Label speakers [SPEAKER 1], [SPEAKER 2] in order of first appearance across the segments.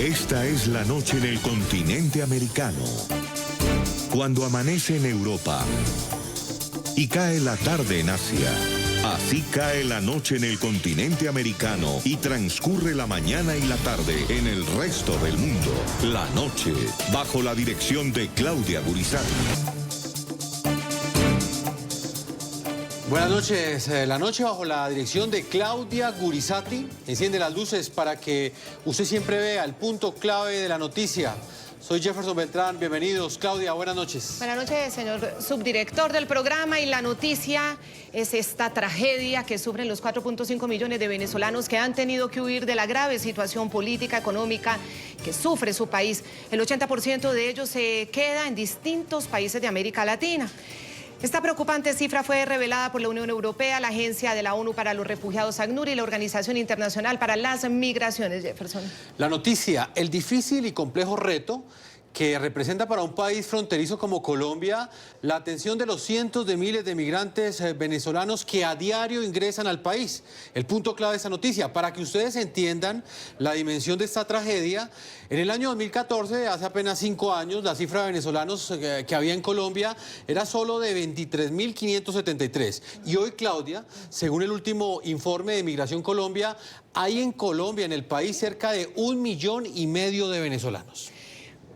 [SPEAKER 1] Esta es la noche en el continente americano. Cuando amanece en Europa y cae la tarde en Asia. Así cae la noche en el continente americano y transcurre la mañana y la tarde en el resto del mundo. La noche, bajo la dirección de Claudia Gurizati.
[SPEAKER 2] Buenas noches. La noche bajo la dirección de Claudia Gurizati enciende las luces para que usted siempre vea el punto clave de la noticia. Soy Jefferson Beltrán, bienvenidos. Claudia, buenas noches.
[SPEAKER 3] Buenas noches, señor subdirector del programa. Y la noticia es esta tragedia que sufren los 4.5 millones de venezolanos que han tenido que huir de la grave situación política, económica que sufre su país. El 80% de ellos se queda en distintos países de América Latina. Esta preocupante cifra fue revelada por la Unión Europea, la Agencia de la ONU para los Refugiados ACNUR y la Organización Internacional para las Migraciones. Jefferson.
[SPEAKER 2] La noticia, el difícil y complejo reto que representa para un país fronterizo como Colombia la atención de los cientos de miles de migrantes venezolanos que a diario ingresan al país. El punto clave de esta noticia, para que ustedes entiendan la dimensión de esta tragedia, en el año 2014, hace apenas 5 años, la cifra de venezolanos que había en Colombia era solo de 23.573. Y hoy, Claudia, según el último informe de Migración Colombia, hay en Colombia, en el país, cerca de 1,5 millones de venezolanos.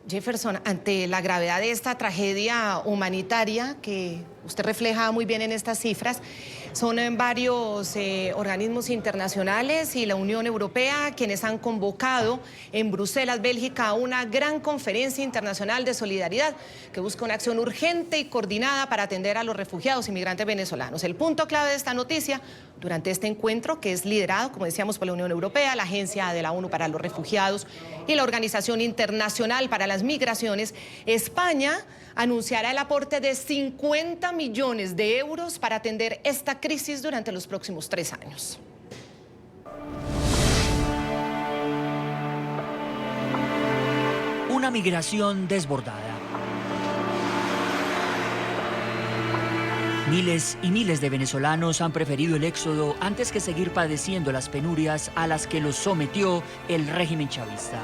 [SPEAKER 3] Jefferson, ante la gravedad de esta tragedia humanitaria que usted refleja muy bien en estas cifras, son varios organismos internacionales y la Unión Europea quienes han convocado en Bruselas, Bélgica, a una gran conferencia internacional de solidaridad que busca una acción urgente y coordinada para atender a los refugiados y migrantes venezolanos. El punto clave de esta noticia, durante este encuentro, que es liderado, como decíamos, por la Unión Europea, la Agencia de la ONU para los Refugiados y la Organización Internacional para las Migraciones, España anunciará el aporte de 50 millones de euros para atender esta crisis durante los próximos 3 años.
[SPEAKER 4] Una migración desbordada. Miles y miles de venezolanos han preferido el éxodo antes que seguir padeciendo las penurias a las que los sometió el régimen chavista.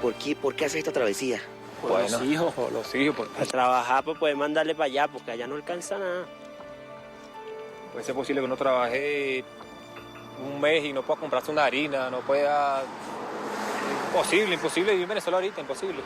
[SPEAKER 5] ¿Por qué haces esta travesía?
[SPEAKER 6] Por los hijos.
[SPEAKER 7] A trabajar para poder mandarle para allá, porque allá no alcanza nada.
[SPEAKER 6] Puede ser posible que uno trabaje un mes y no pueda comprarse una harina, no pueda... Imposible vivir en Venezuela ahorita, imposible.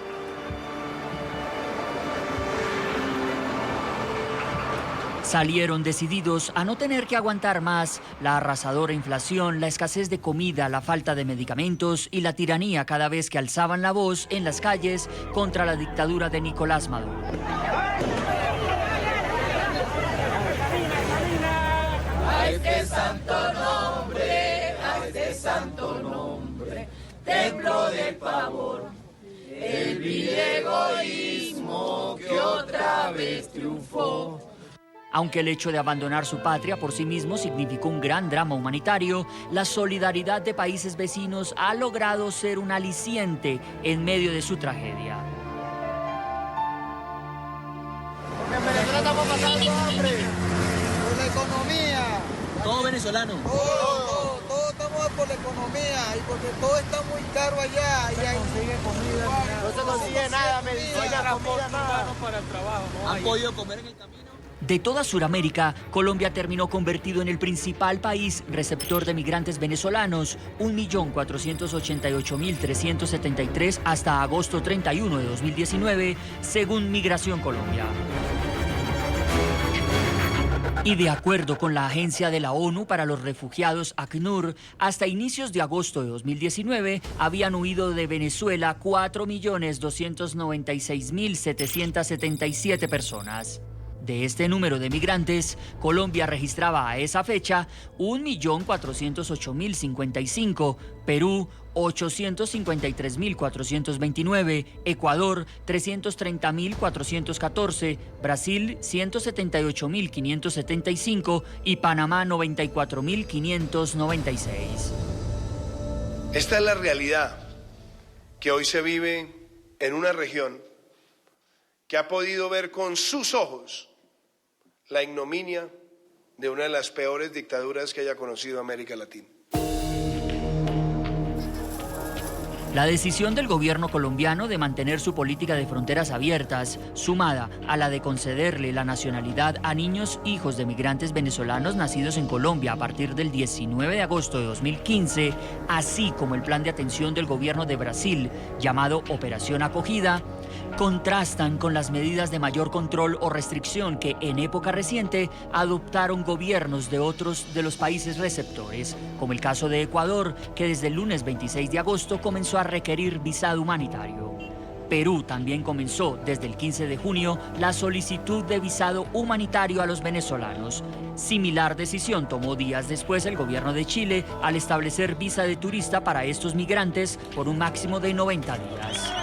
[SPEAKER 4] Salieron decididos a no tener que aguantar más la arrasadora inflación, la escasez de comida, la falta de medicamentos y la tiranía cada vez que alzaban la voz en las calles contra la dictadura de Nicolás Maduro.
[SPEAKER 8] A este santo nombre, templo del favor, el egoísmo que otra vez triunfó.
[SPEAKER 4] Aunque el hecho de abandonar su patria por sí mismo significó un gran drama humanitario, la solidaridad de países vecinos ha logrado ser un aliciente en medio de su tragedia.
[SPEAKER 9] Porque en Venezuela estamos pasando hambre, por la economía.
[SPEAKER 10] Todo venezolano.
[SPEAKER 9] Todo estamos por la economía y porque todo está muy caro allá. Y ahí consigue comida. No se consigue nada, medicina, transporte, nada. Para el trabajo.
[SPEAKER 10] ¿Han podido comer en el camino?
[SPEAKER 4] De toda Sudamérica, Colombia terminó convertido en el principal país receptor de migrantes venezolanos, 1.488.373 hasta agosto 31 de 2019, según Migración Colombia. Y de acuerdo con la Agencia de la ONU para los Refugiados ACNUR, hasta inicios de agosto de 2019 habían huido de Venezuela 4.296.777 personas. De este número de migrantes, Colombia registraba a esa fecha 1.408.055, Perú 853.429, Ecuador 330.414, Brasil 178.575 y Panamá 94.596.
[SPEAKER 11] Esta es la realidad que hoy se vive en una región que ha podido ver con sus ojos la ignominia de una de las peores dictaduras que haya conocido América Latina.
[SPEAKER 4] La decisión del gobierno colombiano de mantener su política de fronteras abiertas, sumada a la de concederle la nacionalidad a niños hijos de migrantes venezolanos nacidos en Colombia a partir del 19 de agosto de 2015, así como el plan de atención del gobierno de Brasil, llamado Operación Acogida, contrastan con las medidas de mayor control o restricción que en época reciente adoptaron gobiernos de otros de los países receptores, como el caso de Ecuador, que desde el lunes 26 de agosto comenzó a requerir visado humanitario. Perú también comenzó desde el 15 de junio la solicitud de visado humanitario a los venezolanos. Similar decisión tomó días después el gobierno de Chile al establecer visa de turista para estos migrantes por un máximo de 90 días.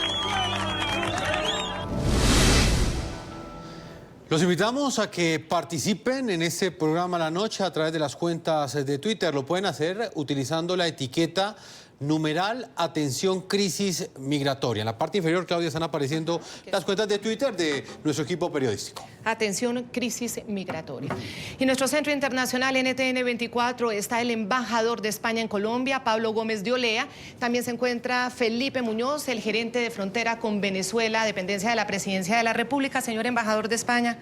[SPEAKER 2] Los invitamos a que participen en este programa La Noche a través de las cuentas de Twitter. Lo pueden hacer utilizando la etiqueta numeral Atención Crisis Migratoria. En la parte inferior, Claudia, están apareciendo las cuentas de Twitter de nuestro equipo periodístico.
[SPEAKER 3] Atención Crisis Migratoria. Y en nuestro centro internacional NTN 24 está el embajador de España en Colombia, Pablo Gómez de Olea. También se encuentra Felipe Muñoz, el gerente de frontera con Venezuela, dependencia de la Presidencia de la República. Señor embajador de España,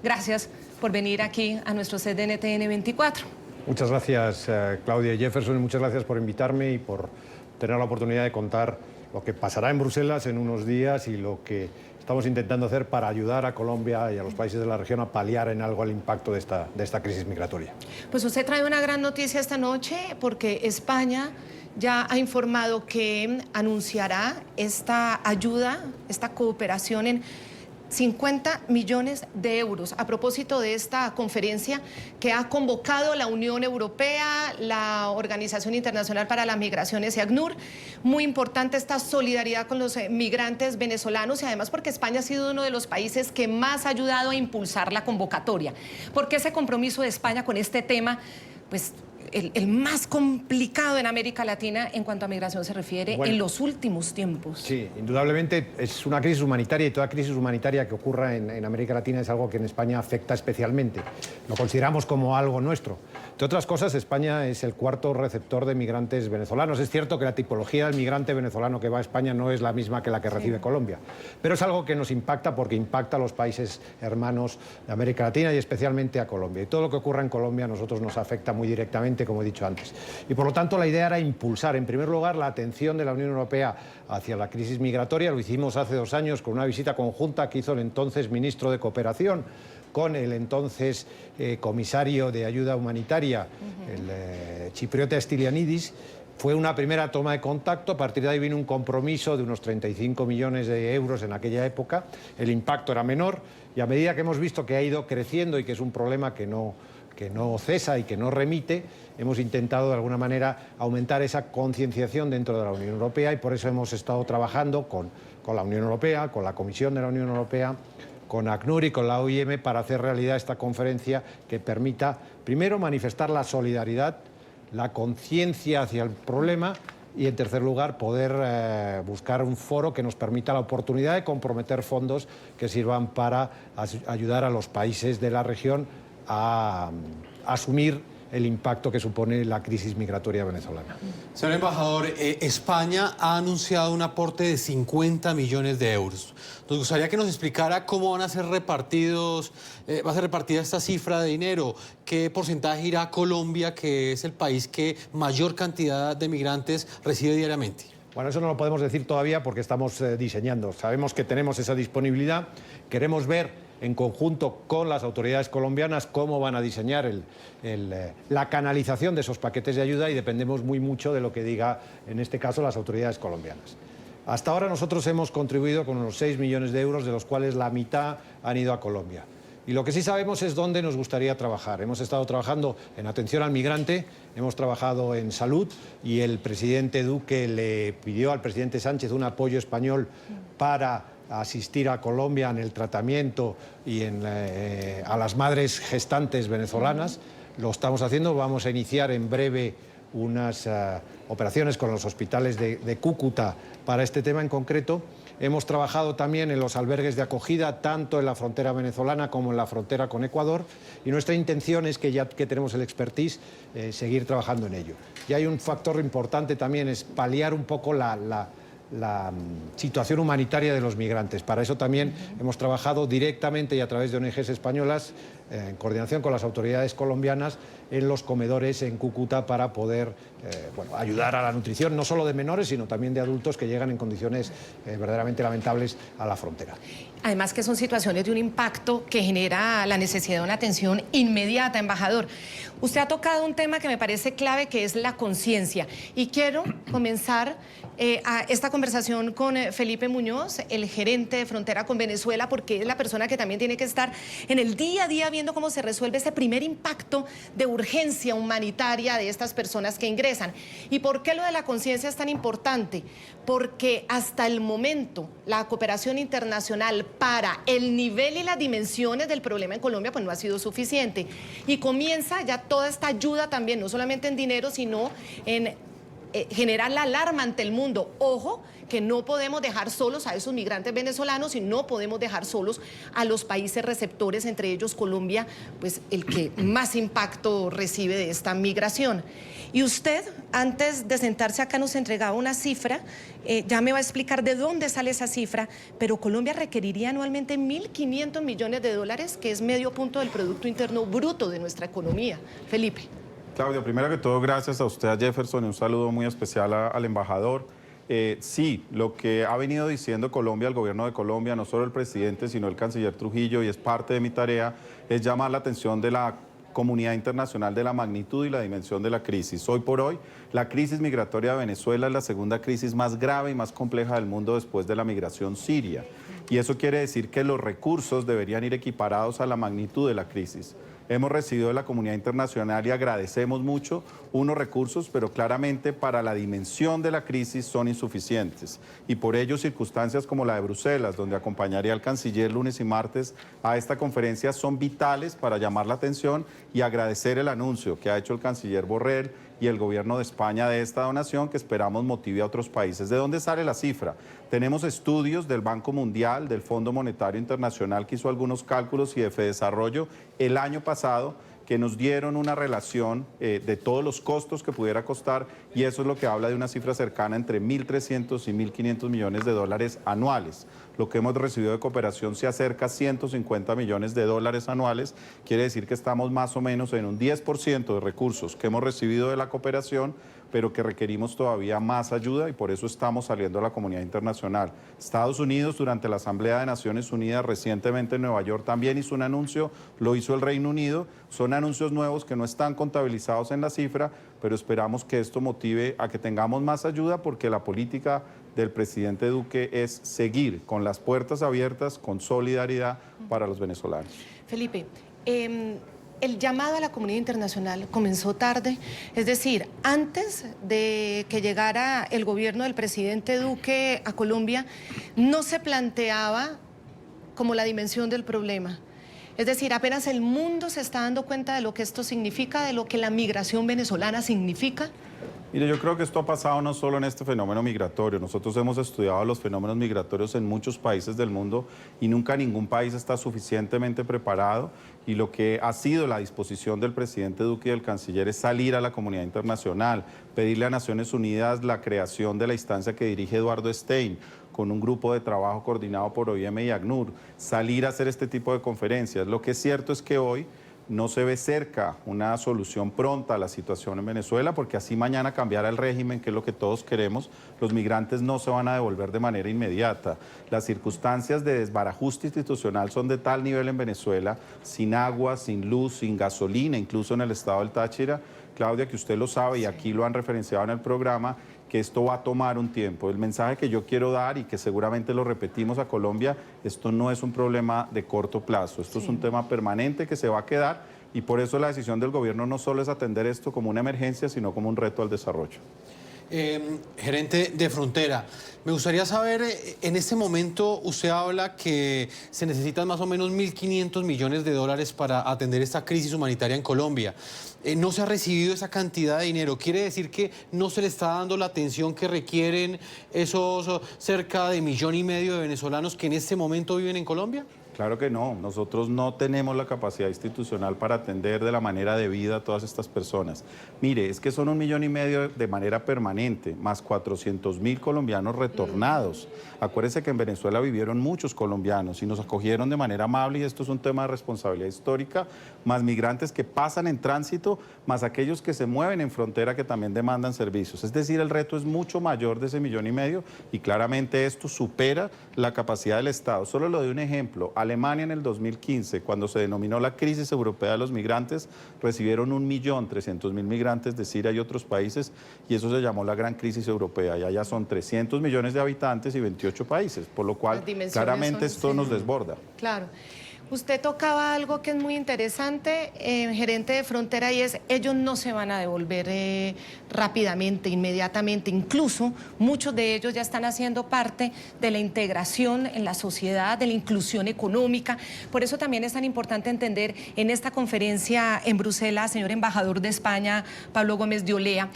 [SPEAKER 3] gracias por venir aquí a nuestro set de NTN 24.
[SPEAKER 12] Muchas gracias, Claudia y Jefferson, y muchas gracias por invitarme y por tener la oportunidad de contar lo que pasará en Bruselas en unos días y lo que estamos intentando hacer para ayudar a Colombia y a los países de la región a paliar en algo el impacto de esta crisis migratoria.
[SPEAKER 3] Pues usted trae una gran noticia esta noche porque España ya ha informado que anunciará esta ayuda, esta cooperación en 50 millones de euros a propósito de esta conferencia que ha convocado la Unión Europea, la Organización Internacional para las Migraciones y ACNUR. Muy importante esta solidaridad con los migrantes venezolanos y además porque España ha sido uno de los países que más ha ayudado a impulsar la convocatoria. Porque ese compromiso de España con este tema, pues el más complicado en América Latina en cuanto a migración se refiere en los últimos tiempos.
[SPEAKER 12] Sí, indudablemente es una crisis humanitaria y toda crisis humanitaria que ocurra en América Latina es algo que en España afecta especialmente. Lo consideramos como algo nuestro. Entre otras cosas, España es el cuarto receptor de migrantes venezolanos. Es cierto que la tipología del migrante venezolano que va a España no es la misma que la que recibe Colombia, pero es algo que nos impacta porque impacta a los países hermanos de América Latina y especialmente a Colombia. Y todo lo que ocurra en Colombia a nosotros nos afecta muy directamente, como he dicho antes. Y por lo tanto la idea era impulsar, en primer lugar, la atención de la Unión Europea hacia la crisis migratoria. Lo hicimos hace 2 años con una visita conjunta que hizo el entonces ministro de Cooperación con el entonces comisario de ayuda humanitaria, el chipriota Stylianidis. Fue una primera toma de contacto, a partir de ahí vino un compromiso de unos 35 millones de euros en aquella época. El impacto era menor y a medida que hemos visto que ha ido creciendo y que es un problema que no cesa y que no remite, hemos intentado de alguna manera aumentar esa concienciación dentro de la Unión Europea y por eso hemos estado trabajando con la Unión Europea, con la Comisión de la Unión Europea, con ACNUR y con la OIM para hacer realidad esta conferencia que permita, primero, manifestar la solidaridad, la conciencia hacia el problema y, en tercer lugar, poder buscar un foro que nos permita la oportunidad de comprometer fondos que sirvan para ayudar a los países de la región a asumir el impacto que supone la crisis migratoria venezolana.
[SPEAKER 2] Señor embajador, España ha anunciado un aporte de 50 millones de euros. Nos gustaría que nos explicara cómo van a ser repartidos, va a ser repartida esta cifra de dinero, qué porcentaje irá a Colombia, que es el país que mayor cantidad de migrantes recibe diariamente.
[SPEAKER 12] Bueno, eso no lo podemos decir todavía porque estamos diseñando. Sabemos que tenemos esa disponibilidad, queremos ver en conjunto con las autoridades colombianas cómo van a diseñar la canalización de esos paquetes de ayuda y dependemos muy mucho de lo que diga, en este caso, las autoridades colombianas. Hasta ahora nosotros hemos contribuido con unos 6 millones de euros, de los cuales la mitad han ido a Colombia. Y lo que sí sabemos es dónde nos gustaría trabajar. Hemos estado trabajando en atención al migrante, hemos trabajado en salud y el presidente Duque le pidió al presidente Sánchez un apoyo español para asistir a Colombia en el tratamiento y a las madres gestantes venezolanas. Lo estamos haciendo, vamos a iniciar en breve unas operaciones con los hospitales de Cúcuta para este tema en concreto. Hemos trabajado también en los albergues de acogida, tanto en la frontera venezolana como en la frontera con Ecuador, y nuestra intención es que ya que tenemos el expertise, seguir trabajando en ello. Y hay un factor importante también, es paliar un poco la situación humanitaria de los migrantes. Para eso también hemos trabajado directamente y a través de ONGs españolas, en coordinación con las autoridades colombianas, en los comedores en Cúcuta para poder ayudar a la nutrición, no solo de menores, sino también de adultos que llegan en condiciones verdaderamente lamentables a la frontera.
[SPEAKER 3] Además que son situaciones de un impacto que genera la necesidad de una atención inmediata, embajador. Usted ha tocado un tema que me parece clave, que es la conciencia. Y quiero comenzar a esta conversación con Felipe Muñoz, el gerente de Frontera con Venezuela, porque es la persona que también tiene que estar en el día a día viendo cómo se resuelve ese primer impacto de urgencia humanitaria de estas personas que ingresan. ¿Y por qué lo de la conciencia es tan importante? Porque hasta el momento la cooperación internacional para el nivel y las dimensiones del problema en Colombia pues no ha sido suficiente. Y comienza ya toda esta ayuda también, no solamente en dinero, sino en generar la alarma ante el mundo. Ojo, que no podemos dejar solos a esos migrantes venezolanos y no podemos dejar solos a los países receptores, entre ellos Colombia, pues el que más impacto recibe de esta migración. Y usted, antes de sentarse acá, nos entregaba una cifra, ya me va a explicar de dónde sale esa cifra, pero Colombia requeriría anualmente 1.500 millones de dólares, que es medio punto del Producto Interno Bruto de nuestra economía. Felipe.
[SPEAKER 13] Claudia, primero que todo, gracias a usted, a Jefferson, y un saludo muy especial al embajador. Sí, lo que ha venido diciendo Colombia, el gobierno de Colombia, no solo el presidente, sino el canciller Trujillo, y es parte de mi tarea, es llamar la atención de la comunidad internacional de la magnitud y la dimensión de la crisis. Hoy por hoy, la crisis migratoria de Venezuela es la segunda crisis más grave y más compleja del mundo después de la migración siria. Y eso quiere decir que los recursos deberían ir equiparados a la magnitud de la crisis. Hemos recibido de la comunidad internacional y agradecemos mucho unos recursos, pero claramente para la dimensión de la crisis son insuficientes. Y por ello circunstancias como la de Bruselas, donde acompañaría al canciller lunes y martes a esta conferencia, son vitales para llamar la atención y agradecer el anuncio que ha hecho el canciller Borrell y el gobierno de España de esta donación, que esperamos motive a otros países. ¿De dónde sale la cifra? Tenemos estudios del Banco Mundial, del Fondo Monetario Internacional, que hizo algunos cálculos, y de Fedesarrollo el año pasado, que nos dieron una relación de todos los costos que pudiera costar, y eso es lo que habla de una cifra cercana entre 1.300 y 1.500 millones de dólares anuales. Lo que hemos recibido de cooperación se acerca a 150 millones de dólares anuales, quiere decir que estamos más o menos en un 10% de recursos que hemos recibido de la cooperación, pero que requerimos todavía más ayuda, y por eso estamos saliendo a la comunidad internacional. Estados Unidos, durante la Asamblea de Naciones Unidas recientemente en Nueva York, también hizo un anuncio, lo hizo el Reino Unido. Son anuncios nuevos que no están contabilizados en la cifra, pero esperamos que esto motive a que tengamos más ayuda, porque la política del presidente Duque es seguir con las puertas abiertas, con solidaridad para los venezolanos.
[SPEAKER 3] Felipe, el llamado a la comunidad internacional comenzó tarde, es decir, antes de que llegara el gobierno del presidente Duque a Colombia, no se planteaba como la dimensión del problema. Es decir, apenas el mundo se está dando cuenta de lo que esto significa, de lo que la migración venezolana significa.
[SPEAKER 13] Mire, yo creo que esto ha pasado no solo en este fenómeno migratorio. Nosotros hemos estudiado los fenómenos migratorios en muchos países del mundo y nunca ningún país está suficientemente preparado. Y lo que ha sido la disposición del presidente Duque y del canciller es salir a la comunidad internacional, pedirle a Naciones Unidas la creación de la instancia que dirige Eduardo Stein, con un grupo de trabajo coordinado por OIM y ACNUR, salir a hacer este tipo de conferencias. Lo que es cierto es que hoy no se ve cerca una solución pronta a la situación en Venezuela, porque así mañana cambiará el régimen, que es lo que todos queremos. Los migrantes no se van a devolver de manera inmediata. Las circunstancias de desbarajuste institucional son de tal nivel en Venezuela, sin agua, sin luz, sin gasolina, incluso en el estado del Táchira, Claudia, que usted lo sabe y aquí lo han referenciado en el programa, que esto va a tomar un tiempo. El mensaje que yo quiero dar, y que seguramente lo repetimos a Colombia, esto no es un problema de corto plazo, esto es un tema permanente que se va a quedar, y por eso la decisión del gobierno no solo es atender esto como una emergencia, sino como un reto al desarrollo.
[SPEAKER 2] Gerente de Frontera, me gustaría saber, en este momento usted habla que se necesitan más o menos 1.500 millones de dólares para atender esta crisis humanitaria en Colombia. No se ha recibido esa cantidad de dinero. ¿Quiere decir que no se le está dando la atención que requieren esos cerca de 1,5 millones de venezolanos que en este momento viven en Colombia?
[SPEAKER 13] Claro que no, nosotros no tenemos la capacidad institucional para atender de la manera debida a todas estas personas. Mire, es que son 1,5 millones de manera permanente, más 400.000 colombianos retornados. Acuérdense que en Venezuela vivieron muchos colombianos y nos acogieron de manera amable, y esto es un tema de responsabilidad histórica, más migrantes que pasan en tránsito, más aquellos que se mueven en frontera que también demandan servicios. Es decir, el reto es mucho mayor de ese 1,5 millones y claramente esto supera la capacidad del Estado. Solo le doy un ejemplo. Alemania en el 2015, cuando se denominó la crisis europea de los migrantes, recibieron 1.300.000 migrantes de Siria y otros países, y eso se llamó la gran crisis europea. Y allá son 300 millones de habitantes y 28 países, por lo cual claramente esto nos desborda.
[SPEAKER 3] Claro. Usted tocaba algo que es muy interesante, gerente de frontera, y es, ellos no se van a devolver rápidamente, inmediatamente. Incluso muchos de ellos ya están haciendo parte de la integración en la sociedad, de la inclusión económica. Por eso también es tan importante entender en esta conferencia en Bruselas, señor embajador de España, Pablo Gómez de Olea,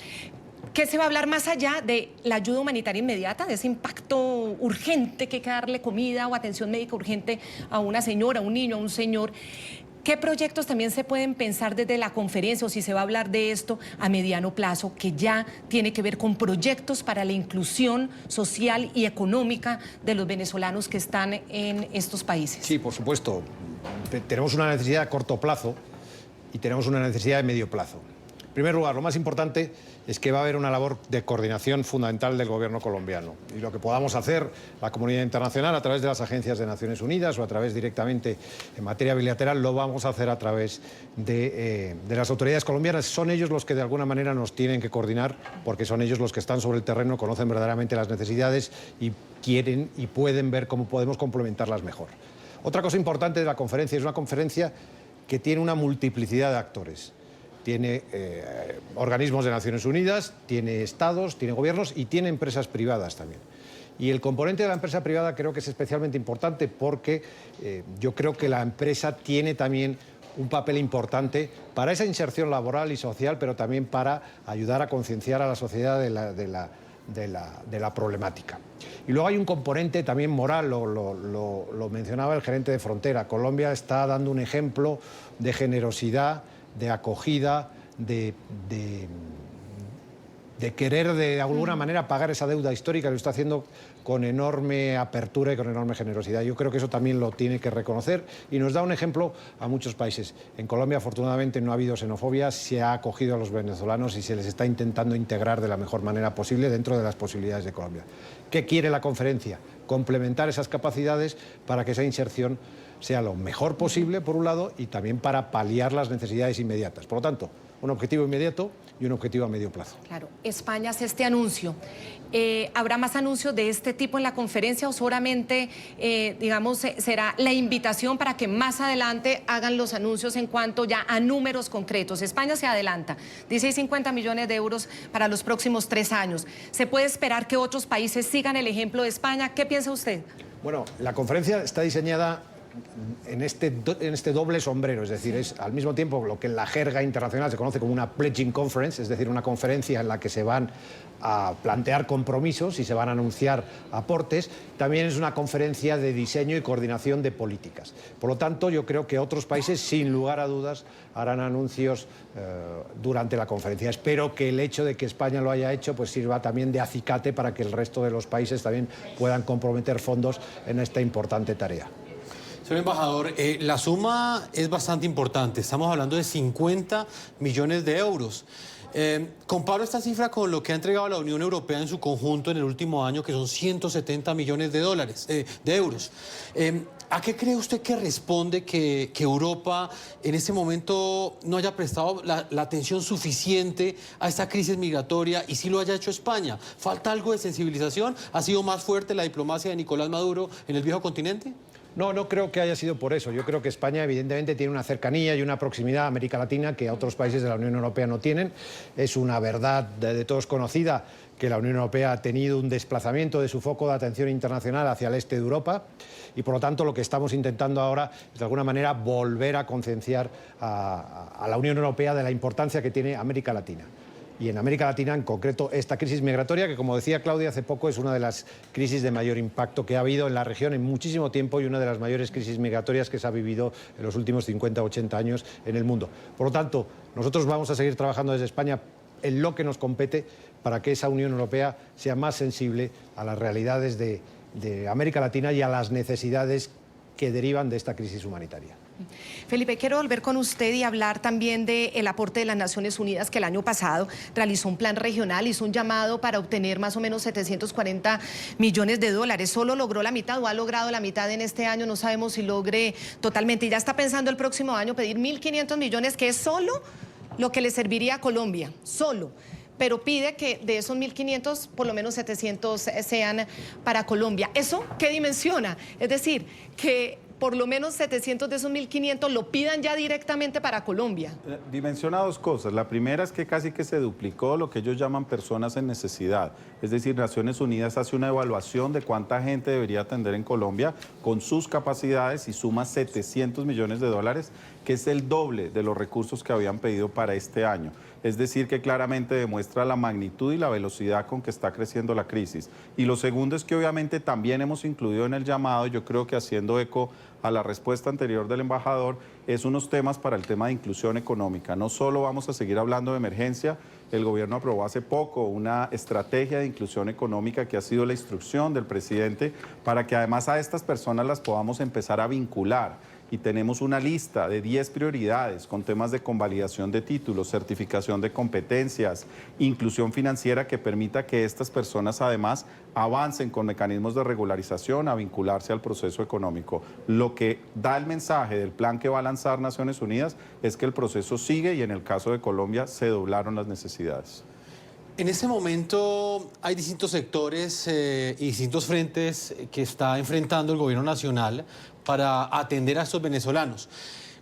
[SPEAKER 3] ¿qué se va a hablar más allá de la ayuda humanitaria inmediata, de ese impacto urgente que hay que darle comida o atención médica urgente a una señora, a un niño, a un señor? ¿Qué proyectos también se pueden pensar desde la conferencia, o si se va a hablar de esto a mediano plazo, que ya tiene que ver con proyectos para la inclusión social y económica de los venezolanos que están en estos países?
[SPEAKER 12] Sí, por supuesto. Tenemos una necesidad a corto plazo y tenemos una necesidad de medio plazo. En primer lugar, lo más importante es que va a haber una labor de coordinación fundamental del gobierno colombiano. Y lo que podamos hacer la comunidad internacional a través de las agencias de Naciones Unidas o a través directamente en materia bilateral, lo vamos a hacer a través de las autoridades colombianas. Son ellos los que de alguna manera nos tienen que coordinar, porque son ellos los que están sobre el terreno, conocen verdaderamente las necesidades y quieren y pueden ver cómo podemos complementarlas mejor. Otra cosa importante de la conferencia es una conferencia que tiene una multiplicidad de actores. Tiene organismos de Naciones Unidas, tiene estados, tiene gobiernos y tiene empresas privadas también. Y el componente de la empresa privada creo que es especialmente importante porque yo creo que la empresa tiene también un papel importante para esa inserción laboral y social, pero también para ayudar a concienciar a la sociedad de la problemática. Y luego hay un componente también moral, lo mencionaba el gerente de frontera. Colombia está dando un ejemplo de generosidad, de acogida, de querer de alguna manera pagar esa deuda histórica, lo está haciendo con enorme apertura y con enorme generosidad. Yo creo que eso también lo tiene que reconocer y nos da un ejemplo a muchos países. En Colombia, afortunadamente, no ha habido xenofobia, se ha acogido a los venezolanos y se les está intentando integrar de la mejor manera posible dentro de las posibilidades de Colombia. ¿Qué quiere la conferencia? Complementar esas capacidades para que esa inserción sea lo mejor posible, por un lado, y también para paliar las necesidades inmediatas. Por lo tanto, un objetivo inmediato y un objetivo a medio plazo.
[SPEAKER 3] Claro, España hace este anuncio. ¿Habrá más anuncios de este tipo en la conferencia o solamente, digamos, será la invitación para que más adelante hagan los anuncios en cuanto ya a números concretos? España se adelanta, dice 50 millones de euros para los próximos 3 años. ¿Se puede esperar que otros países sigan el ejemplo de España? ¿Qué piensa usted?
[SPEAKER 12] Bueno, la conferencia está diseñada en este doble sombrero, es decir, es al mismo tiempo lo que en la jerga internacional se conoce como una pledging conference, es decir, una conferencia en la que se van a plantear compromisos y se van a anunciar aportes. También es una conferencia de diseño y coordinación de políticas. Por lo tanto, yo creo que otros países, sin lugar a dudas, harán anuncios durante la conferencia. Espero que el hecho de que España lo haya hecho pues sirva también de acicate para que el resto de los países también puedan comprometer fondos en esta importante tarea.
[SPEAKER 2] Señor embajador, la suma es bastante importante. Estamos hablando de 50 millones de euros. Comparo esta cifra con lo que ha entregado la Unión Europea en su conjunto en el último año, que son 170 millones de euros. ¿A qué cree usted que responde que Europa en este momento no haya prestado la atención suficiente a esta crisis migratoria y sí lo haya hecho España? ¿Falta algo de sensibilización? ¿Ha sido más fuerte la diplomacia de Nicolás Maduro en el viejo continente?
[SPEAKER 12] No, no creo que haya sido por eso. Yo creo que España evidentemente tiene una cercanía y una proximidad a América Latina que otros países de la Unión Europea no tienen. Es una verdad de todos conocida que la Unión Europea ha tenido un desplazamiento de su foco de atención internacional hacia el este de Europa y por lo tanto lo que estamos intentando ahora es de alguna manera volver a concienciar a la Unión Europea de la importancia que tiene América Latina. y en América Latina en concreto esta crisis migratoria que, como decía Claudia hace poco, es una de las crisis de mayor impacto que ha habido en la región en muchísimo tiempo y una de las mayores crisis migratorias que se ha vivido en los últimos 50 o 80 años en el mundo. Por lo tanto, nosotros vamos a seguir trabajando desde España en lo que nos compete para que esa Unión Europea sea más sensible a las realidades de América Latina y a las necesidades que derivan de esta crisis humanitaria.
[SPEAKER 3] Felipe, quiero volver con usted y hablar también del aporte de las Naciones Unidas, que el año pasado realizó un plan regional, hizo un llamado para obtener más o menos 740 millones de dólares. Solo logró la mitad o ha logrado la mitad en este año, no sabemos si logre totalmente. Y ya está pensando el próximo año pedir 1.500 millones, que es solo lo que le serviría a Colombia, solo. Pero pide que de esos 1.500, por lo menos 700 sean para Colombia. ¿Eso qué dimensiona? Es decir, que por lo menos 700 de esos 1.500 lo pidan ya directamente para Colombia.
[SPEAKER 13] Dimensiona dos cosas. La primera es que casi que se duplicó lo que ellos llaman personas en necesidad. Es decir, Naciones Unidas hace una evaluación de cuánta gente debería atender en Colombia con sus capacidades y suma 700 millones de dólares, que es el doble de los recursos que habían pedido para este año. Es decir, que claramente demuestra la magnitud y la velocidad con que está creciendo la crisis. Y lo segundo es que obviamente también hemos incluido en el llamado, yo creo que haciendo eco a la respuesta anterior del embajador, es unos temas para el tema de inclusión económica. No solo vamos a seguir hablando de emergencia, el gobierno aprobó hace poco una estrategia de inclusión económica que ha sido la instrucción del presidente para que además a estas personas las podamos empezar a vincular. Y tenemos una lista de 10 prioridades con temas de convalidación de títulos, certificación de competencias, inclusión financiera que permita que estas personas además avancen con mecanismos de regularización a vincularse al proceso económico. Lo que da el mensaje del plan que va a lanzar Naciones Unidas es que el proceso sigue y en el caso de Colombia se doblaron las necesidades.
[SPEAKER 2] En este momento hay distintos sectores y distintos frentes que está enfrentando el gobierno nacional para atender a estos venezolanos.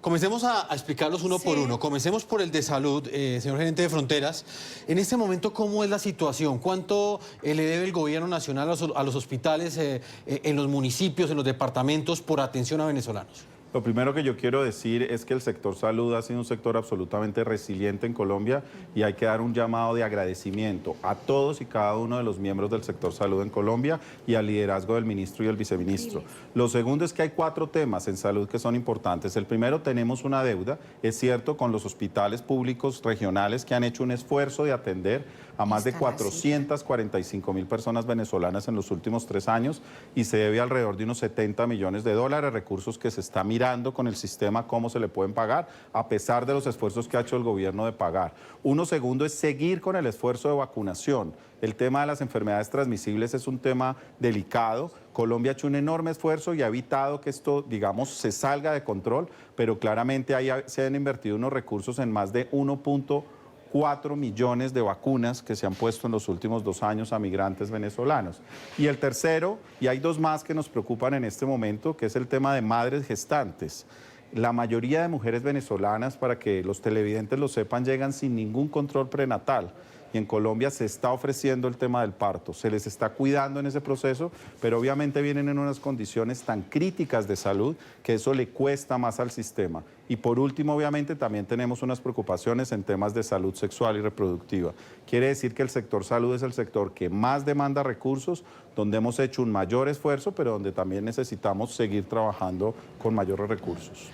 [SPEAKER 2] Comencemos a explicarlos uno por uno. Comencemos por el de salud, señor gerente de Fronteras. En este momento, ¿cómo es la situación? ¿Cuánto le debe el gobierno nacional a los hospitales en los municipios, en los departamentos por atención a venezolanos?
[SPEAKER 13] Lo primero que yo quiero decir es que el sector salud ha sido un sector absolutamente resiliente en Colombia y hay que dar un llamado de agradecimiento a todos y cada uno de los miembros del sector salud en Colombia y al liderazgo del ministro y el viceministro. Lo segundo es que hay 4 temas en salud que son importantes. El primero, tenemos una deuda, es cierto, con los hospitales públicos regionales que han hecho un esfuerzo de atender a más de 445.000 personas venezolanas en los últimos 3 años y se debe alrededor de unos 70 millones de dólares, recursos que se está mirando con el sistema cómo se le pueden pagar, a pesar de los esfuerzos que ha hecho el gobierno de pagar. Uno segundo es seguir con el esfuerzo de vacunación. El tema de las enfermedades transmisibles es un tema delicado. Colombia ha hecho un enorme esfuerzo y ha evitado que esto, digamos, se salga de control, pero claramente ahí se han invertido unos recursos en más de 1.4 millones de vacunas que se han puesto en los últimos 2 años a migrantes venezolanos. Y el tercero, y hay 2 más que nos preocupan en este momento, que es el tema de madres gestantes. La mayoría de mujeres venezolanas, para que los televidentes lo sepan, llegan sin ningún control prenatal. Y en Colombia se está ofreciendo el tema del parto, se les está cuidando en ese proceso, pero obviamente vienen en unas condiciones tan críticas de salud que eso le cuesta más al sistema. Y por último, obviamente, también tenemos unas preocupaciones en temas de salud sexual y reproductiva. Quiere decir que el sector salud es el sector que más demanda recursos, donde hemos hecho un mayor esfuerzo, pero donde también necesitamos seguir trabajando con mayores recursos.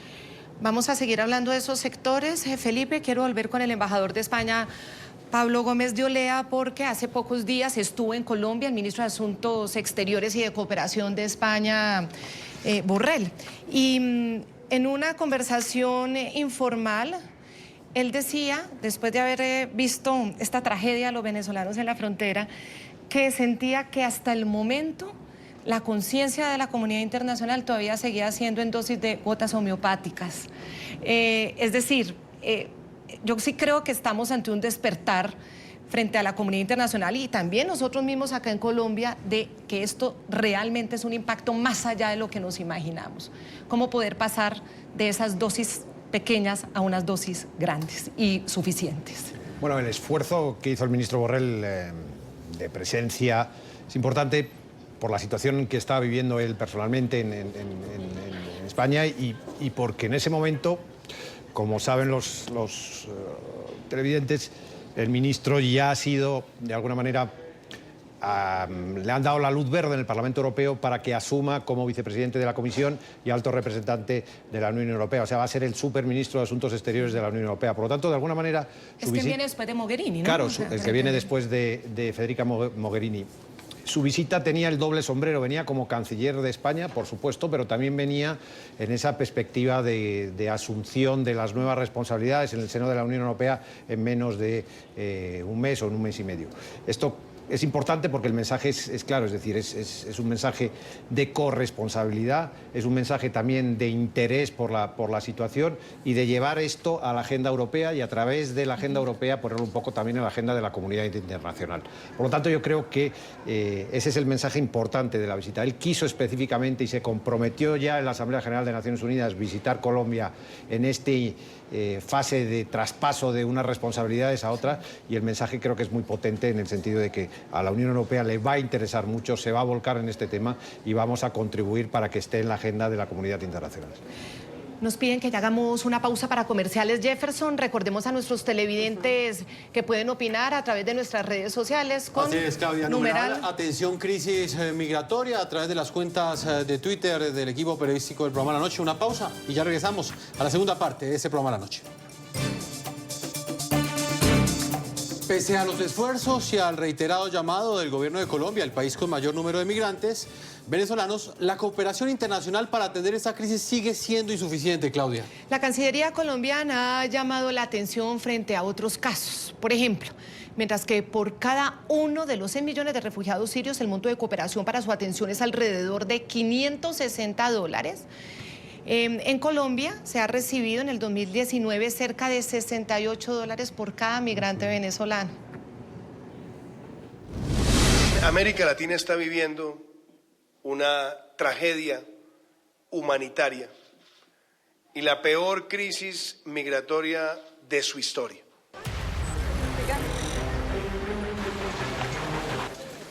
[SPEAKER 3] Vamos a seguir hablando de esos sectores. Felipe, quiero volver con el embajador de España, Pablo Gómez de Olea, porque hace pocos días estuvo en Colombia el ministro de Asuntos Exteriores y de Cooperación de España, Borrell. Y en una conversación informal, él decía, después de haber visto esta tragedia de los venezolanos en la frontera, que sentía que hasta el momento la conciencia de la comunidad internacional todavía seguía siendo en dosis de gotas homeopáticas. Es decir, yo sí creo que estamos ante un despertar frente a la comunidad internacional y también nosotros mismos acá en Colombia de que esto realmente es un impacto más allá de lo que nos imaginamos. ¿Cómo poder pasar de esas dosis pequeñas a unas dosis grandes y suficientes?
[SPEAKER 12] Bueno, el esfuerzo que hizo el ministro Borrell de presencia es importante por la situación que estaba viviendo él personalmente en España y porque en ese momento, como saben los televidentes, El ministro ya ha sido, de alguna manera, le han dado la luz verde en el Parlamento Europeo para que asuma como vicepresidente de la Comisión y alto representante de la Unión Europea. O sea, va a ser el superministro de Asuntos Exteriores de la Unión Europea. Por lo tanto, de alguna manera...
[SPEAKER 3] Es que viene después de Mogherini, ¿no?
[SPEAKER 12] Claro, el que viene después de Federica Mogherini. Su visita tenía el doble sombrero, venía como canciller de España, por supuesto, pero también venía en esa perspectiva de asunción de las nuevas responsabilidades en el seno de la Unión Europea en menos de un mes o en un mes y medio. Esto es importante porque el mensaje es claro, es decir, es un mensaje de corresponsabilidad, es un mensaje también de interés por la situación y de llevar esto a la agenda europea y a través de la agenda europea ponerlo un poco también en la agenda de la comunidad internacional. Por lo tanto, yo creo que ese es el mensaje importante de la visita. Él quiso específicamente y se comprometió ya en la Asamblea General de Naciones Unidas visitar Colombia en este fase de traspaso de unas responsabilidades a otras, y el mensaje creo que es muy potente en el sentido de que a la Unión Europea le va a interesar mucho, se va a volcar en este tema y vamos a contribuir para que esté en la agenda de la comunidad internacional.
[SPEAKER 3] Nos piden que hagamos una pausa para comerciales, Jefferson. Recordemos a nuestros televidentes que pueden opinar a través de nuestras redes sociales con
[SPEAKER 2] Así es, Claudia. Numeral Atención Crisis Migratoria a través de las cuentas de Twitter del equipo periodístico del programa La Noche. Una pausa y ya regresamos a la segunda parte de ese programa La Noche. Pese a los esfuerzos y al reiterado llamado del gobierno de Colombia, el país con mayor número de migrantes venezolanos, la cooperación internacional para atender esta crisis sigue siendo insuficiente, Claudia.
[SPEAKER 3] La Cancillería colombiana ha llamado la atención frente a otros casos. Por ejemplo, mientras que por cada uno de los 6 millones de refugiados sirios, el monto de cooperación para su atención es alrededor de $560. En Colombia se ha recibido en el 2019 cerca de $68 por cada migrante venezolano.
[SPEAKER 11] América Latina está viviendo una tragedia humanitaria y la peor crisis migratoria de su historia.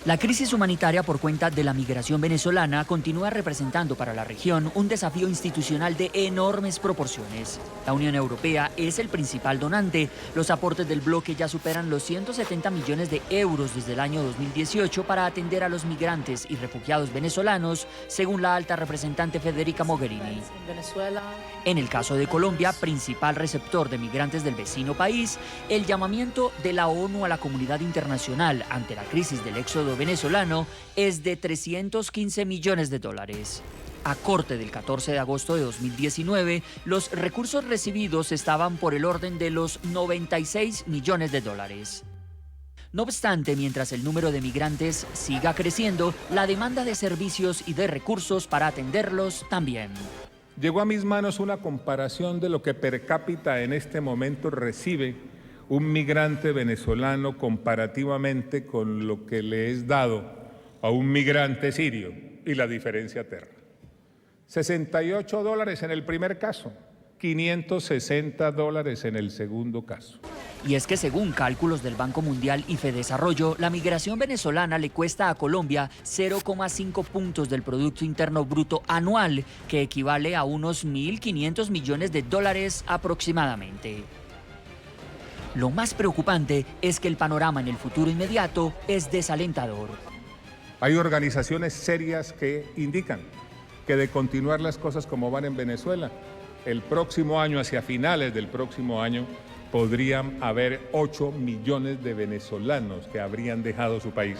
[SPEAKER 4] La crisis humanitaria por cuenta de la migración venezolana continúa representando para la región un desafío institucional de enormes proporciones. La Unión Europea es el principal donante. Los aportes del bloque ya superan los 170 millones de euros desde el año 2018 para atender a los migrantes y refugiados venezolanos, según la alta representante Federica Mogherini. En el caso de Colombia, principal receptor de migrantes del vecino país, el llamamiento de la ONU a la comunidad internacional ante la crisis del éxodo venezolano es de $315 millones. A corte del 14 de agosto de 2019, los recursos recibidos estaban por el orden de los $96 millones. No obstante, mientras el número de migrantes siga creciendo, la demanda de servicios y de recursos para atenderlos también.
[SPEAKER 14] Llegó a mis manos una comparación de lo que per cápita en este momento recibe un migrante venezolano comparativamente con lo que le es dado a un migrante sirio, y la diferencia aterra. $68 en el primer caso, $560 en el segundo caso.
[SPEAKER 4] Y es que según cálculos del Banco Mundial y Fedesarrollo, la migración venezolana le cuesta a Colombia 0,5 puntos del Producto Interno Bruto anual, que equivale a unos $1.500 millones aproximadamente. Lo más preocupante es que el panorama en el futuro inmediato es desalentador.
[SPEAKER 14] Hay organizaciones serias que indican que de continuar las cosas como van en Venezuela, el próximo año, hacia finales del próximo año, podrían haber 8 millones de venezolanos que habrían dejado su país.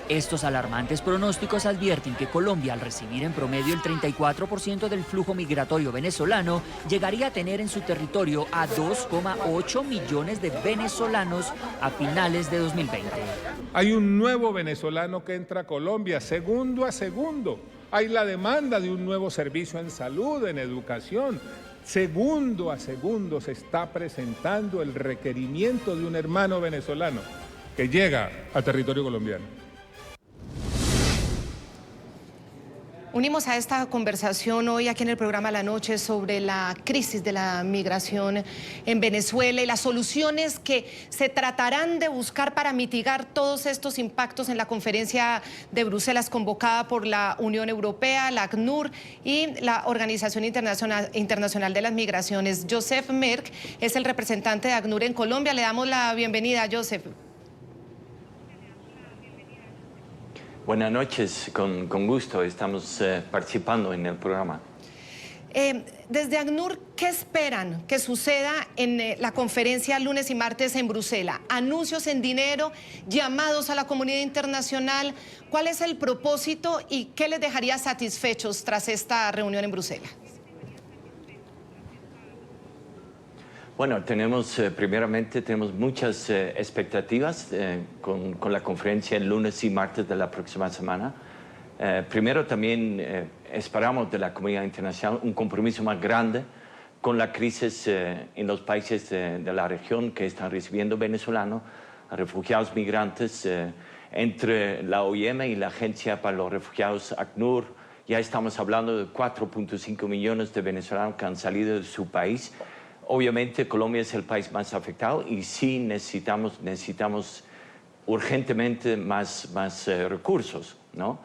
[SPEAKER 4] Estos alarmantes pronósticos advierten que Colombia, al recibir en promedio el 34% del flujo migratorio venezolano, llegaría a tener en su territorio a 2,8 millones de venezolanos a finales de 2020.
[SPEAKER 14] Hay un nuevo venezolano que entra a Colombia, segundo a segundo. Hay la demanda de un nuevo servicio en salud, en educación. Segundo a segundo se está presentando el requerimiento de un hermano venezolano que llega a territorio colombiano.
[SPEAKER 3] Unimos a esta conversación hoy aquí en el programa La Noche sobre la crisis de la migración en Venezuela y las soluciones que se tratarán de buscar para mitigar todos estos impactos en la conferencia de Bruselas convocada por la Unión Europea, la ACNUR y la Organización Internacional de las Migraciones. Joseph Merck es el representante de ACNUR en Colombia. Le damos la bienvenida, Joseph.
[SPEAKER 15] Buenas noches, con gusto estamos participando en el programa.
[SPEAKER 3] Desde ACNUR, ¿qué esperan que suceda en la conferencia lunes y martes en Bruselas? ¿Anuncios en dinero, llamados a la comunidad internacional? ¿Cuál es el propósito y qué les dejaría satisfechos tras esta reunión en Bruselas?
[SPEAKER 15] Bueno, primeramente tenemos muchas expectativas con la conferencia el lunes y martes de la próxima semana. Primero también esperamos de la comunidad internacional un compromiso más grande con la crisis en los países de la región que están recibiendo venezolanos, refugiados migrantes, entre la OIM y la Agencia para los Refugiados ACNUR. Ya estamos hablando de 4.5 millones de venezolanos que han salido de su país. Obviamente Colombia es el país más afectado y sí necesitamos urgentemente más recursos, ¿no?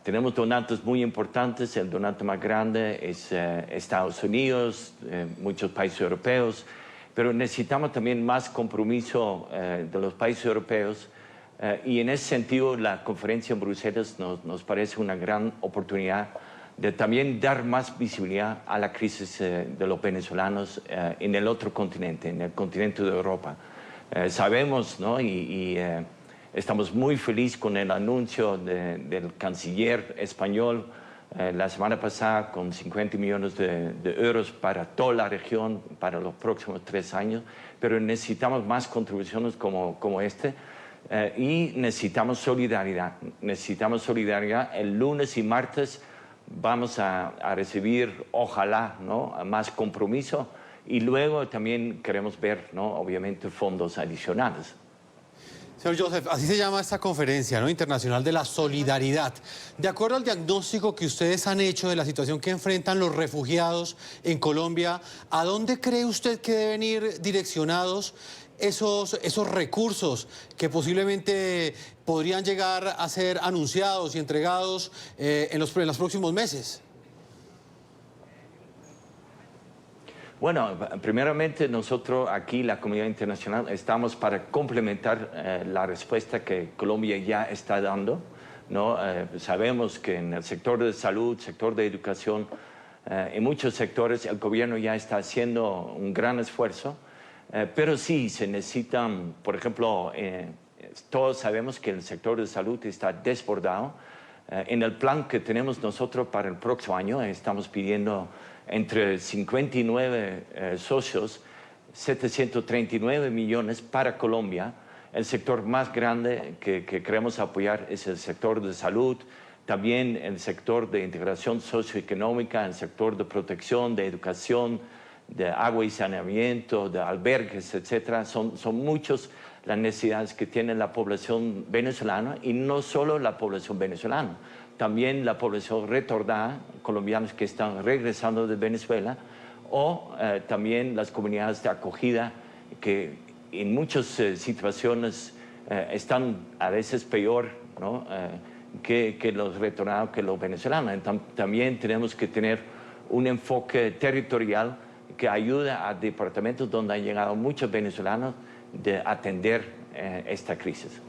[SPEAKER 15] Tenemos donantes muy importantes, el donante más grande es Estados Unidos, muchos países europeos, pero necesitamos también más compromiso de los países europeos y en ese sentido la conferencia en Bruselas nos parece una gran oportunidad de también dar más visibilidad a la crisis de los venezolanos en el otro continente, en el continente de Europa. Sabemos, ¿no? Estamos muy felices con el anuncio del canciller español la semana pasada con 50 millones de euros para toda la región para los próximos 3 años, pero necesitamos más contribuciones como este y necesitamos solidaridad. Necesitamos solidaridad. El lunes y martes vamos a recibir, ojalá, ¿no?, más compromiso y luego también queremos ver, ¿no?, obviamente fondos adicionales.
[SPEAKER 2] Señor Joseph, así se llama esta conferencia, ¿no?, internacional de la solidaridad. De acuerdo al diagnóstico que ustedes han hecho de la situación que enfrentan los refugiados en Colombia, ¿a dónde cree usted que deben ir direccionados esos recursos que posiblemente podrían llegar a ser anunciados y entregados en los próximos meses?
[SPEAKER 15] Bueno, primeramente nosotros aquí, la comunidad internacional, estamos para complementar la respuesta que Colombia ya está dando, ¿no? Sabemos que en el sector de salud, sector de educación, en muchos sectores el gobierno ya está haciendo un gran esfuerzo. Pero sí, se necesitan, por ejemplo, todos sabemos que el sector de salud está desbordado. En el plan que tenemos nosotros para el próximo año, estamos pidiendo entre 59 socios, 739 millones para Colombia. El sector más grande que queremos apoyar es el sector de salud, también el sector de integración socioeconómica, el sector de protección, de educación, de agua y saneamiento, de albergues, etcétera. Son muchas las necesidades que tiene la población venezolana y no solo la población venezolana, también la población retornada, colombianos que están regresando de Venezuela o también las comunidades de acogida que en muchas situaciones están a veces peor, ¿no?, que los retornados, que los venezolanos. Entonces, también tenemos que tener un enfoque territorial que ayuda a departamentos donde han llegado muchos venezolanos de atender esta crisis.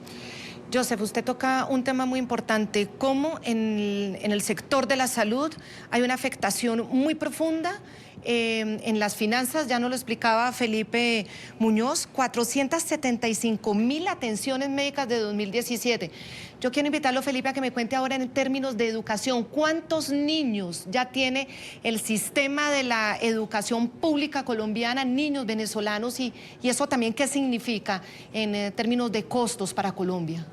[SPEAKER 3] Joseph, usted toca un tema muy importante, cómo en el sector de la salud hay una afectación muy profunda en las finanzas, ya nos lo explicaba Felipe Muñoz, 475.000 atenciones médicas de 2017. Yo quiero invitarlo, Felipe, a que me cuente ahora en términos de educación, ¿cuántos niños ya tiene el sistema de la educación pública colombiana, niños venezolanos, y eso también qué significa en términos de costos para Colombia?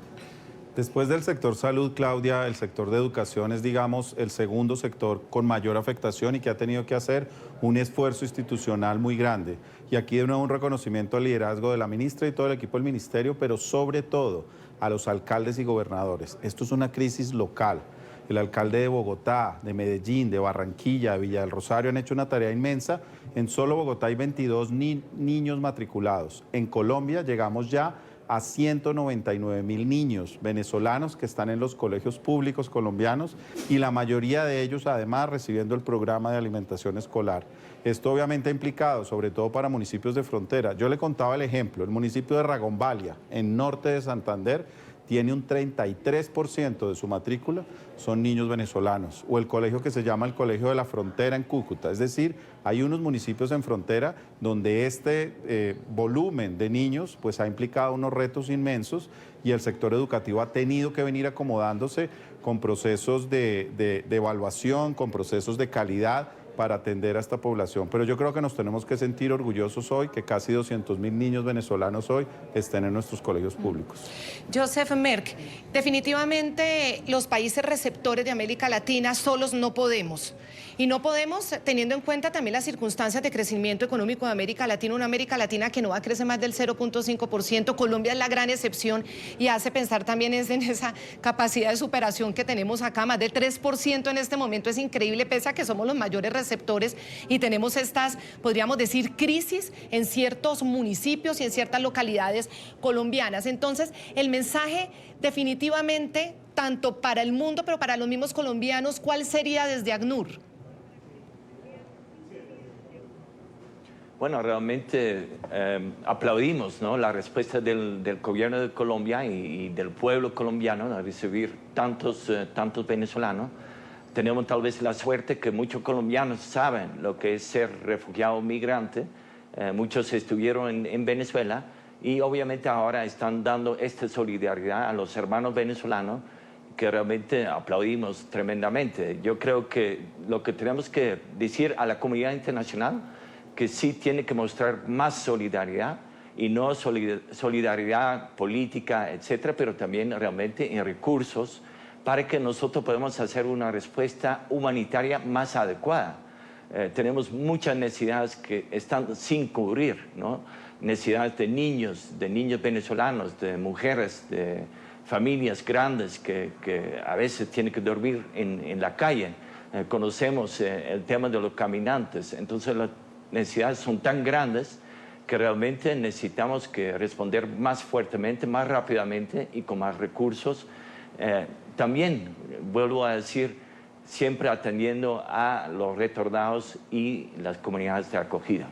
[SPEAKER 13] Después del sector salud, Claudia, el sector de educación es, digamos, el segundo sector con mayor afectación y que ha tenido que hacer un esfuerzo institucional muy grande. Y aquí de nuevo un reconocimiento al liderazgo de la ministra y todo el equipo del ministerio, pero sobre todo a los alcaldes y gobernadores. Esto es una crisis local el alcalde de Bogotá, de Medellín, de Barranquilla, de Villa del Rosario han hecho una tarea inmensa. En solo Bogotá hay 22 niños matriculados. En Colombia llegamos ya a 199.000 niños venezolanos que están en los colegios públicos colombianos y la mayoría de ellos además recibiendo el programa de alimentación escolar. Esto obviamente ha implicado, sobre todo para municipios de frontera. Yo le contaba el ejemplo, el municipio de Ragombalia, en norte de Santander, tiene un 33% de su matrícula son niños venezolanos, o el colegio que se llama el Colegio de la Frontera en Cúcuta. Es decir, hay unos municipios en frontera donde este volumen de niños pues ha implicado unos retos inmensos y el sector educativo ha tenido que venir acomodándose con procesos de evaluación, con procesos de calidad para atender a esta población. Pero yo creo que nos tenemos que sentir orgullosos hoy que casi 200.000 niños venezolanos hoy estén en nuestros colegios públicos.
[SPEAKER 3] Joseph Merck, definitivamente los países receptores de América Latina solos no podemos. Y no podemos teniendo en cuenta también las circunstancias de crecimiento económico de América Latina, una América Latina que no va a crecer más del 0.5%. Colombia es la gran excepción y hace pensar también en esa capacidad de superación que tenemos acá, más del 3% en este momento. Es increíble, pese a que somos los mayores receptores y tenemos estas, podríamos decir, crisis en ciertos municipios y en ciertas localidades colombianas. Entonces, el mensaje definitivamente, tanto para el mundo, pero para los mismos colombianos, ¿cuál sería desde ACNUR?
[SPEAKER 15] Bueno, realmente aplaudimos, ¿no?, la respuesta del gobierno de Colombia y del pueblo colombiano a recibir tantos venezolanos. Tenemos tal vez la suerte que muchos colombianos saben lo que es ser refugiado o migrante. Muchos estuvieron en Venezuela y obviamente ahora están dando esta solidaridad a los hermanos venezolanos que realmente aplaudimos tremendamente. Yo creo que lo que tenemos que decir a la comunidad internacional que sí tiene que mostrar más solidaridad y no solidaridad política, etcétera, pero también realmente en recursos para que nosotros podamos hacer una respuesta humanitaria más adecuada. Tenemos muchas necesidades que están sin cubrir, ¿no? Necesidades de niños venezolanos, de mujeres, de familias grandes que a veces tienen que dormir en la calle. Conocemos el tema de los caminantes, entonces las necesidades son tan grandes que realmente necesitamos que responder más fuertemente, más rápidamente y con más recursos. También, vuelvo a decir, siempre atendiendo a los retornados y las comunidades de acogida.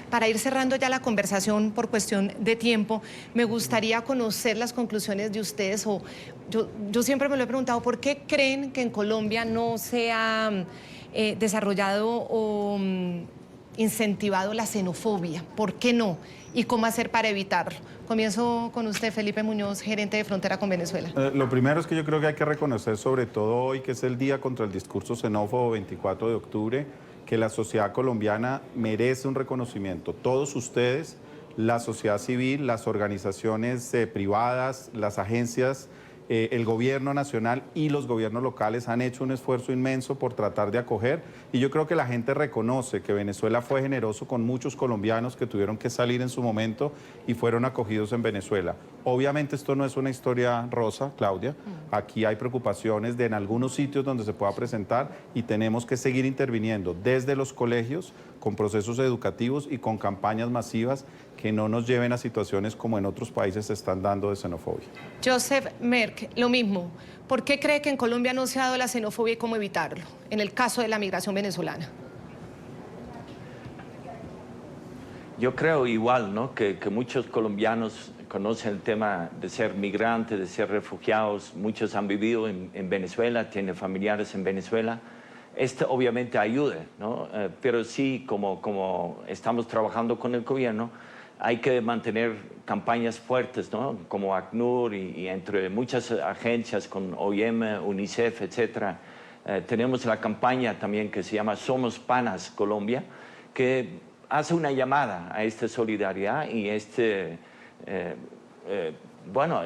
[SPEAKER 3] Para ir cerrando ya la conversación por cuestión de tiempo, me gustaría conocer las conclusiones de ustedes. Yo siempre me lo he preguntado, ¿por qué creen que en Colombia no se ha desarrollado o incentivado la xenofobia? ¿Por qué no? ¿Y cómo hacer para evitarlo? Comienzo con usted, Felipe Muñoz, gerente de Frontera con Venezuela.
[SPEAKER 13] Lo primero es que yo creo que hay que reconocer, sobre todo hoy, que es el Día contra el Discurso Xenófobo, 24 de octubre, que la sociedad colombiana merece un reconocimiento. Todos ustedes, la sociedad civil, las organizaciones privadas, las agencias, el gobierno nacional y los gobiernos locales han hecho un esfuerzo inmenso por tratar de acoger, y yo creo que la gente reconoce que Venezuela fue generoso con muchos colombianos que tuvieron que salir en su momento y fueron acogidos en Venezuela. Obviamente esto no es una historia rosa, Claudia. Aquí hay preocupaciones en algunos sitios donde se pueda presentar y tenemos que seguir interviniendo desde los colegios con procesos educativos y con campañas masivas que no nos lleven a situaciones como en otros países se están dando de xenofobia.
[SPEAKER 3] Joseph Merck, lo mismo. ¿Por qué cree que en Colombia no se ha dado la xenofobia y cómo evitarlo en el caso de la migración venezolana?
[SPEAKER 15] Yo creo igual, ¿no?, que muchos colombianos conocen el tema de ser migrantes, de ser refugiados. Muchos han vivido en Venezuela, tienen familiares en Venezuela. Esto obviamente ayuda, ¿no? Pero sí, como estamos trabajando con el gobierno, hay que mantener campañas fuertes, ¿no?, como ACNUR y entre muchas agencias, con OIM, UNICEF, etcétera. Tenemos la campaña también que se llama Somos Panas Colombia, que hace una llamada a esta solidaridad y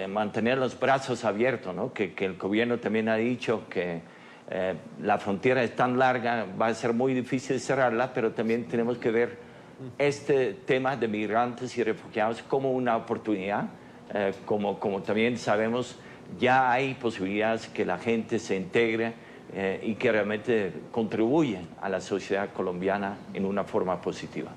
[SPEAKER 15] mantener los brazos abiertos, ¿no? Que el gobierno también ha dicho que la frontera es tan larga, va a ser muy difícil cerrarla, pero también tenemos que ver este tema de migrantes y refugiados como una oportunidad. Como también sabemos, ya hay posibilidades que la gente se integre y que realmente contribuyen a la sociedad colombiana en una forma positiva.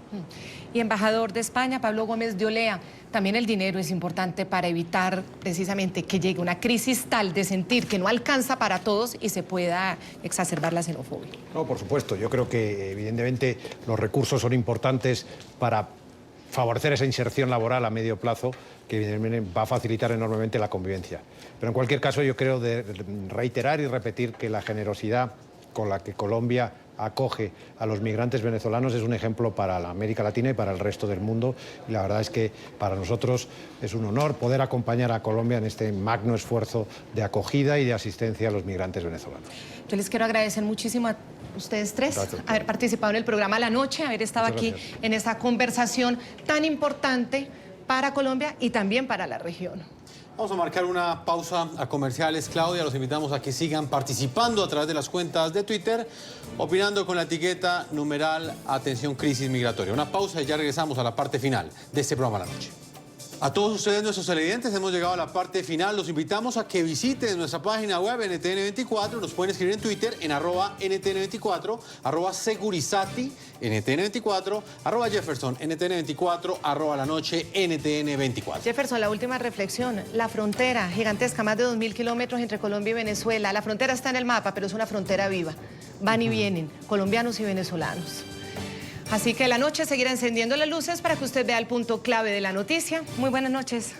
[SPEAKER 3] Y embajador de España, Pablo Gómez de Olea, también el dinero es importante para evitar precisamente que llegue una crisis tal de sentir que no alcanza para todos y se pueda exacerbar la xenofobia.
[SPEAKER 12] No, por supuesto, yo creo que evidentemente los recursos son importantes para favorecer esa inserción laboral a medio plazo, que evidentemente va a facilitar enormemente la convivencia. Pero en cualquier caso yo creo de reiterar y repetir que la generosidad con la que Colombia acoge a los migrantes venezolanos es un ejemplo para la América Latina y para el resto del mundo, y la verdad es que para nosotros es un honor poder acompañar a Colombia en este magno esfuerzo de acogida y de asistencia a los migrantes venezolanos.
[SPEAKER 3] Yo les quiero agradecer muchísimo a ustedes tres,
[SPEAKER 12] gracias,
[SPEAKER 3] haber participado en el programa La Noche, haber estado
[SPEAKER 12] muchas
[SPEAKER 3] aquí
[SPEAKER 12] gracias
[SPEAKER 3] en esta conversación tan importante para Colombia y también para la región.
[SPEAKER 2] Vamos a marcar una pausa a comerciales. Claudia, los invitamos a que sigan participando a través de las cuentas de Twitter, opinando con la etiqueta numeral Atención Crisis Migratoria. Una pausa y ya regresamos a la parte final de este programa La Noche. A todos ustedes, nuestros televidentes, hemos llegado a la parte final. Los invitamos a que visiten nuestra página web NTN24. Nos pueden escribir en Twitter en @NTN24, @Segurizati, NTN24, @Jefferson, NTN24, @LaNoche, NTN24.
[SPEAKER 3] Jefferson, la última reflexión. La frontera gigantesca, más de 2000 kilómetros entre Colombia y Venezuela. La frontera está en el mapa, pero es una frontera viva. Van y vienen colombianos y venezolanos. Así que La Noche seguirá encendiendo las luces para que usted vea el punto clave de la noticia. Muy buenas noches.